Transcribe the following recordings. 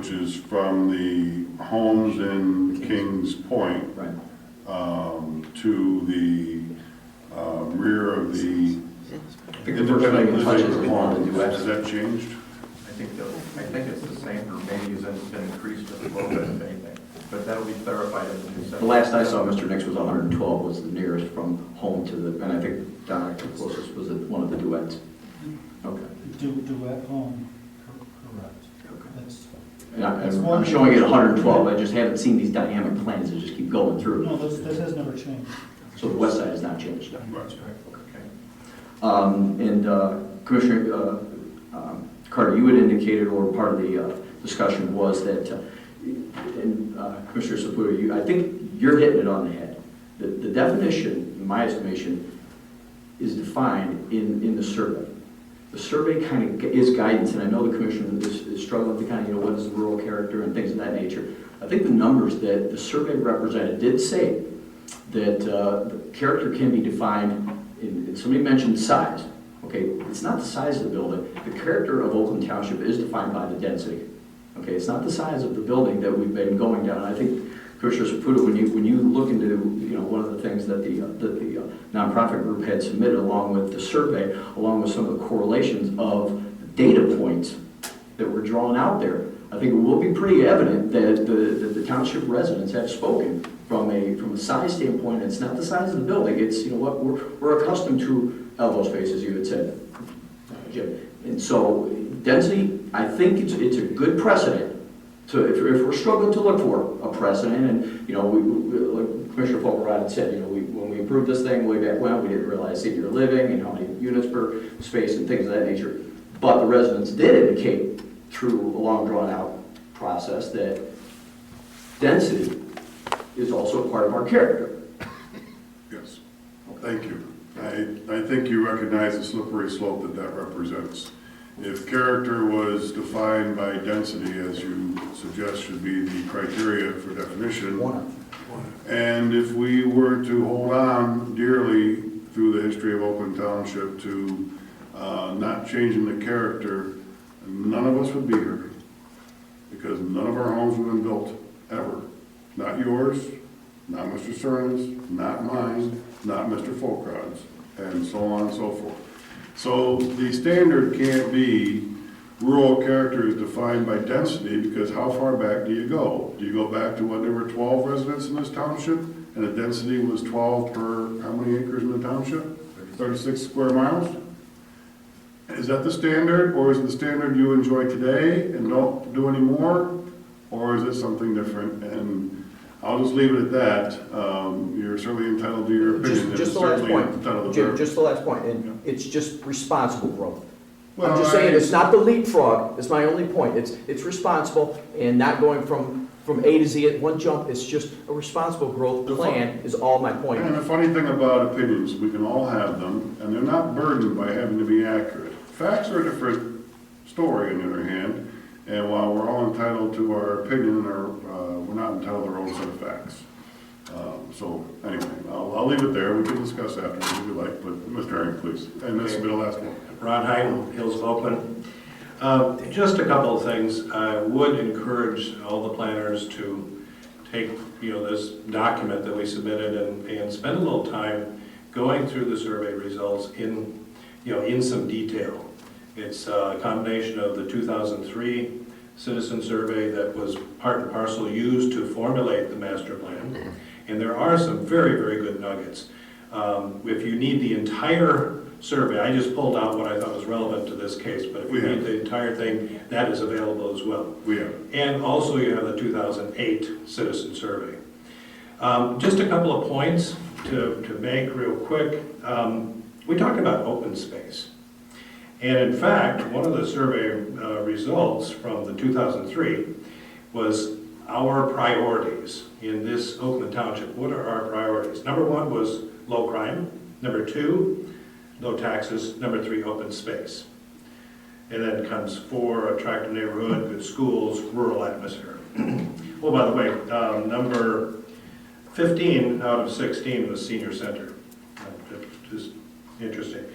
which is from the homes in Kings Point Right. to the rear of the I think the first thing it touches is independent one of the home. duets. Has that changed? I think it's the same, or maybe it's been increased a little bit, if anything, but that'll be clarified in the new section. The last I saw, Mr. Nix was 112 was the nearest from home to the, and I think Don, the closest was one of the duets. Okay. Duet home, correct. Okay. That's, And That's I'm one- showing it 112, I just haven't seen these dynamic plans that just keep going through. no, that has never changed. So the west side has not changed. Right. And Commissioner Carter, you had indicated, or part of the discussion was that, and Commissioner Saputo, I think you're hitting it on the head. The definition, in my estimation, is defined in the survey. The survey kind of is guidance, and I know the Commission is struggling to kind of, what is the rural character and things of that nature. I think the numbers that the survey represented did say that the character can be defined, and somebody mentioned size. Okay, it's not the size of the building. The character of Oakland Township is defined by the density. Okay, it's not the size of the building that we've been going down. I think, Commissioner Saputo, when you look into, one of the things that the nonprofit group had submitted along with the survey, along with some of the correlations of data points that were drawn out there, I think it will be pretty evident that the township residents have spoken from a size standpoint. It's not the size of the building. It's, what we're accustomed to elbow space, as you had said, Jim. And so density, I think it's a good precedent. So if we're struggling to look for a precedent, and like Commissioner Folkerod had said, when we approved this thing way back when, we didn't realize senior living and how many units per space and things of that nature. But the residents did indicate through a long drawn out process that density is also a part of our character. Yes. Thank you. I think you recognize the slippery slope that represents. If character was defined by density, as you suggest should be the criteria for definition, and if we were to hold on dearly through the history of Oakland Township to not changing the character, none of us would be here, because none of our homes have been built, ever. Not yours, not Mr. Cerna's, not mine, not Mr. Folkrod's, and so on and so forth. So the standard can't be rural character is defined by density, because how far back do you go? Do you go back to when there were 12 residents in this township and the density was 12 per how many acres in the township? 36 square miles? Is that the standard, or is it the standard you enjoy today and don't do anymore? Or is it something different? And I'll just leave it at that. You're certainly entitled to your opinion. Just the last point, Jim, just the last point, and it's just responsible growth. Well, I'm just saying, it's not the leapfrog, it's my only point, it's responsible and not going from A to Z at one jump, it's just a responsible growth plan is all my point. And the funny thing about opinions, we can all have them, and they're not burdened by having to be accurate. Facts are a different story, on the other hand, and while we're all entitled to our opinion, we're not entitled to our own set of facts. So anyway, I'll leave it there. We can discuss afterwards if you like, but Mr. Herring, please. And this will be the last one. Ron Hyden, Hills of Oakland. Just a couple of things. I would encourage all the planners to take, this document that we submitted and spend a little time going through the survey results in some detail. It's a combination of the 2003 citizen survey that was part and parcel used to formulate the master plan. And there are some very, very good nuggets. If you need the entire survey, I just pulled out what I thought was relevant to this case, but if you need the entire thing, that is available as well. We have. And also you have the 2008 citizen survey. Just a couple of points to make real quick. We talked about open space. And in fact, one of the survey results from the 2003 was our priorities in this Oakland Township. What are our priorities? Number one was low crime. Number two, low taxes. Number three, open space. And then comes 4, attractive neighborhood, good schools, rural atmosphere. Oh, by the way, number 15 out of 16 was senior center. Just interesting.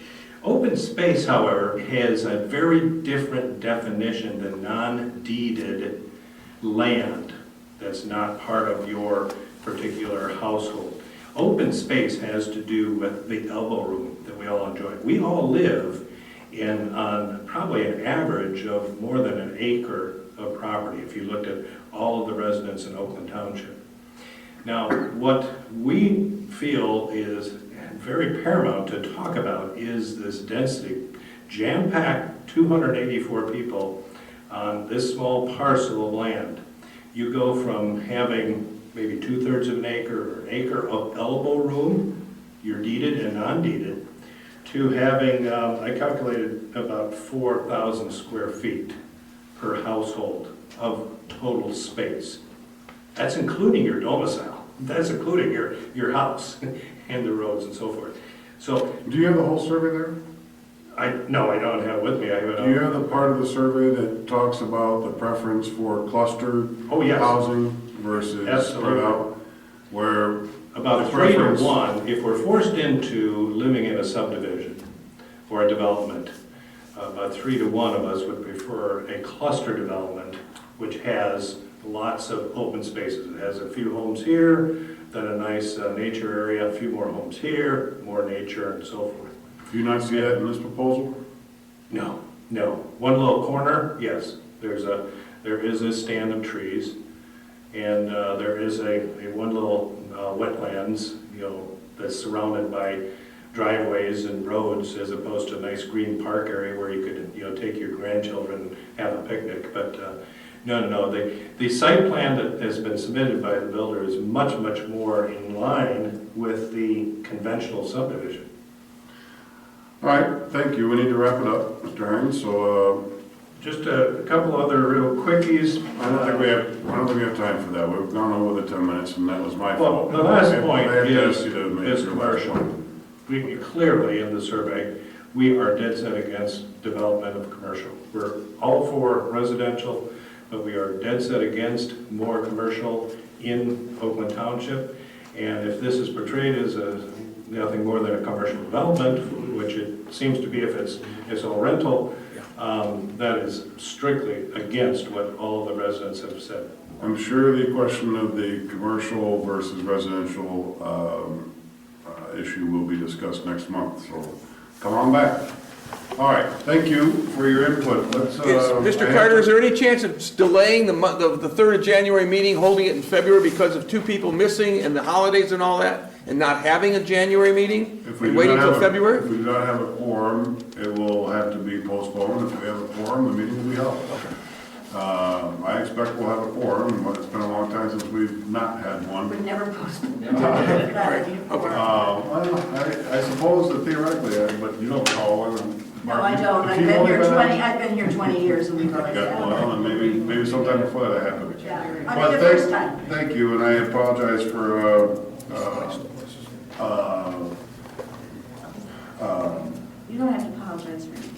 Open space, however, has a very different definition than non-deeded land that's not part of your particular household. Open space has to do with the elbow room that we all enjoy. We all live on probably an average of more than an acre of property, if you looked at all of the residents in Oakland Township. Now, what we feel is very paramount to talk about is this density. Jam-packed 284 people on this small parcel of land. You go from having maybe 2/3 of an acre or an acre of elbow room, you're deeded and non-deeded, to having, I calculated about 4,000 square feet per household of total space. That's including your domicile. That's including your house and the roads and so forth. So, Do you have the whole survey there? no, I don't have it with me. I have it Do you on. have the part of the survey that talks about the preference for clustered Oh, yes. housing versus spread Absolutely. out? Where About the 3 to preference- 1, if we're forced into living in a subdivision or a development, about 3 to 1 of us would prefer a cluster development, which has lots of open spaces. It has a few homes here, then a nice nature area, a few more homes here, more nature and so forth. do you not see that in this proposal? No. One little corner, yes, there is a stand of trees, and there is a one little wetlands, that's surrounded by driveways and roads, as opposed to a nice green park area where you could, take your grandchildren and have a picnic. But no. The site plan that has been submitted by the builder is much, much more in line with the conventional subdivision. All right, thank you. We need to wrap it up, Mr. Hines, so, Just a couple other real quickies. I don't think we have time for that. We've gone over the 10 minutes, and that was my Well, fault. the last I point have to is ask you to make your last commercial. point. We clearly, in the survey, we are dead set against development of commercial. We're all for residential, but we are dead set against more commercial in Oakland Township. And if this is portrayed as nothing more than a commercial development, which it seems to be if it's all rental, that is strictly against what all the residents have said. I'm sure the question of the commercial versus residential issue will be discussed next month, so come on back. All right, thank you for your input. Let's, Mr. Carter, is there any chance of delaying the 3rd of January meeting, holding it in February because of 2 people missing and the holidays and all that, and not having a January meeting? If we And do waiting not till have a- February? If we do not have a quorum, it will have to be postponed. If we have a quorum, the meeting will be held. I expect we'll have a quorum, but it's been a long time since we've not had one. Would never postpone. Well, I suppose that theoretically, but you don't call them. No, I don't. If you've only I've been here 20 years and we've always Yeah, well, and maybe sometime before that happened. Yeah, I But mean, the first time. thank you, and I apologize for, You don't have to apologize for anything.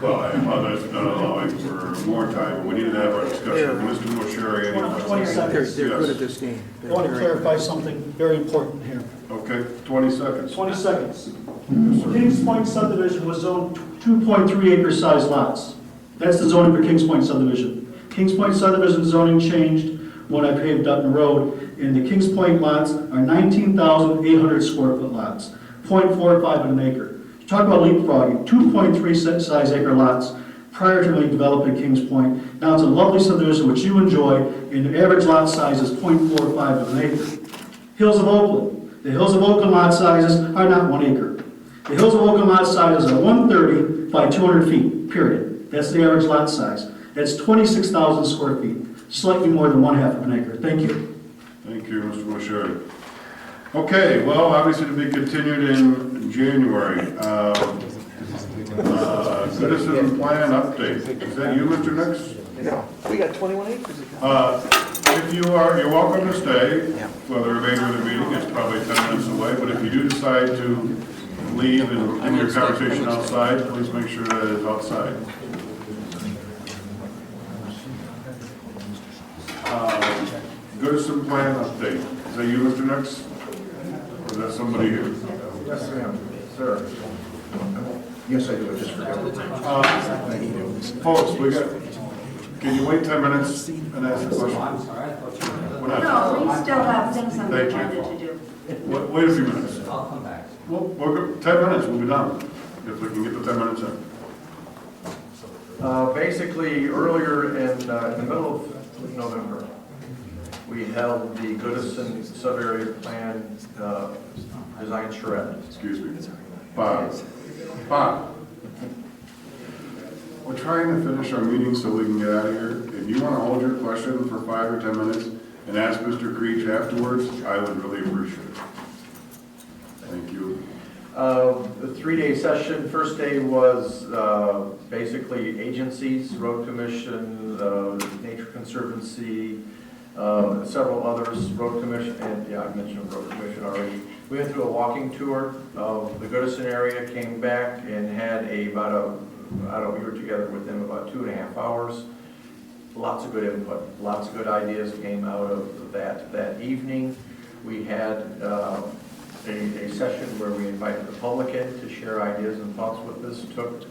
well, I apologize for not allowing for more time. We needed to have our discussion. Mr. Mosheri, any 20 questions? seconds. They're good Yes. at this game. I want to clarify something very important here. Okay, 20 seconds. 20 seconds. Yes, sir. Kings Point subdivision was zoned 2.3 acre size lots. That's the zoning for Kings Point subdivision. Kings Point subdivision zoning changed when I paved Dutton Road, and the Kings Point lots are 19,800 square foot lots, 0.45 of an acre. Talk about leapfrogging, 2.3 size acre lots prior to developing Kings Point. Now it's a lovely subdivision which you enjoy, and the average lot size is 0.45 of an acre. Hills of Oakland. The Hills of Oakland lot sizes are not 1 acre. The Hills of Oakland lot sizes are 130 by 200 feet, period. That's the average lot size. That's 26,000 square feet, slightly more than 1/2 of an acre. Thank you. Thank you, Mr. Mosheri. Okay, well, obviously to be continued in January. Citizen plan update. Is that you, Mr. Nix? No, we got 21 acres. If you're welcome to stay for the remainder of the meeting. It's probably 10 minutes away, but if you do decide to leave and end your conversation outside, please make sure that it's outside. Citizen plan update. Is that you, Mr. Nix? Or is that somebody here? Yes, ma'am. Sir. Yes, I do, I just forgot. Folks, we got, can you wait 10 minutes and ask the question? I'm sorry, I thought you were. No, we still have things on the Thank you. agenda to do. Wait a few minutes. I'll come back. Well, we'll go, 10 minutes, we'll be done, if we can get the 10 minutes in. Basically, earlier in the middle of November, we held the Goodison sub-area plan design charrette. Excuse me. Bob. We're trying to finish our meeting so we can get out of here. If you want to hold your question for 5 or 10 minutes and ask Mr. Creech afterwards, I would really appreciate it. Thank you. The three-day session, first day was basically agencies, Road Commission, Nature Conservancy, several others, Road Commission, and yeah, I mentioned Road Commission already. We went through a walking tour of the Goodison area, came back and had we were together with them about 2.5 hours. Lots of good input, lots of good ideas came out of that evening. We had a session where we invited the public in to share ideas and thoughts with this. Took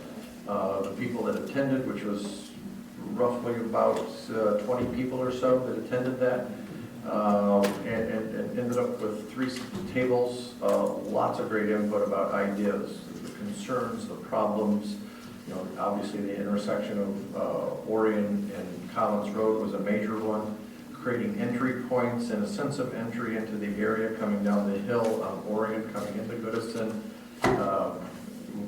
the people that attended, which was roughly about 20 people or so that attended that, and ended up with 3 tables, lots of great input about ideas, the concerns, the problems. You know, obviously the intersection of Orion and Collins Road was a major one. Creating entry points and a sense of entry into the area coming down the hill on Orion, coming into Goodison.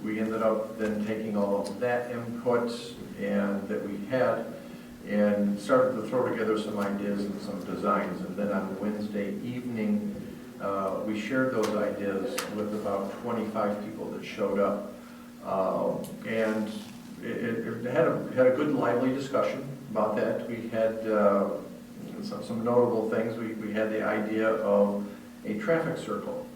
We ended up then taking all of that input and that we had and started to throw together some ideas and some designs. And then on Wednesday evening, we shared those ideas with about 25 people that showed up. And it had a good lively discussion about that. We had some notable things. We had the idea of a traffic circle,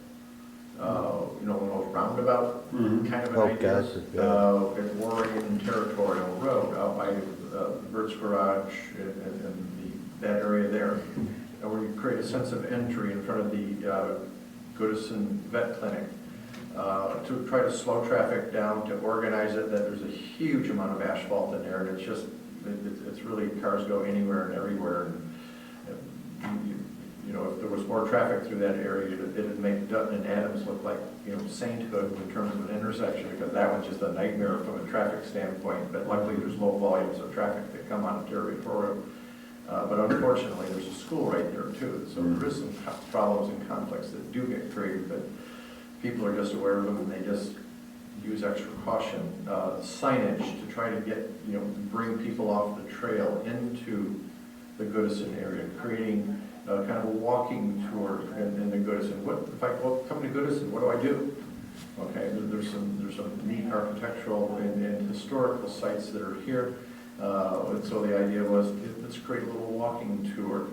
one of those roundabout kind of an idea. At Warren Territorial Road, out by Bert's Garage and that area there. And where you create a sense of entry in front of the Goodison Vet Clinic to try to slow traffic down, to organize it, that there's a huge amount of asphalt in there, and it's really, cars go anywhere and everywhere. And, if there was more traffic through that area, it'd make Dutton and Adams look like, sainthood in terms of an intersection, because that one's just a nightmare from a traffic standpoint. But luckily, there's low volumes of traffic that come on territorial. But unfortunately, there's a school right there too. So there is some problems and conflicts that do get created, but people are just aware of them and they just use extra caution. Signage to try to get, bring people off the trail into the Goodison area, creating kind of a walking tour in the Goodison. If I come to Goodison, what do I do? Okay, there's some neat architectural and historical sites that are here. And so the idea was, let's create a little walking tour.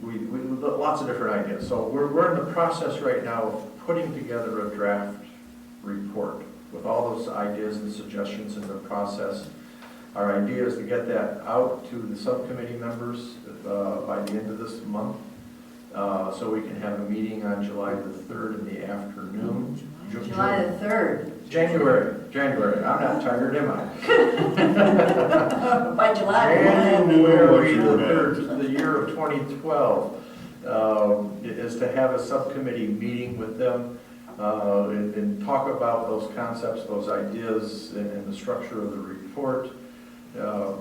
We lots of different ideas. So we're in the process right now of putting together a draft report with all those ideas and suggestions in the process. Our idea is to get that out to the subcommittee members by the end of this month, so we can have a meeting on July the 3rd in the afternoon. July the 3rd. January. I'm not tired, am I? By July. January the 3rd, the year of 2012, is to have a subcommittee meeting with them and talk about those concepts, those ideas, and the structure of the report.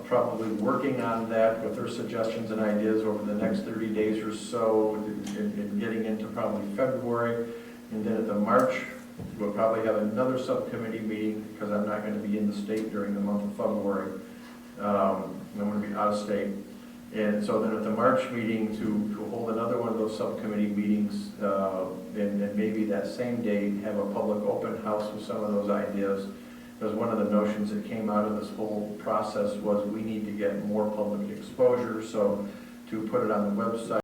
Probably working on that with their suggestions and ideas over the next 30 days or so, and getting into probably February. And then at the March, we'll probably have another subcommittee meeting, because I'm not going to be in the state during the month of February. I'm going to be out of state. And so then at the March meeting, to hold another one of those subcommittee meetings, and maybe that same day have a public open house with some of those ideas. Because one of the notions that came out of this whole process was we need to get more public exposure, so to put it on the website.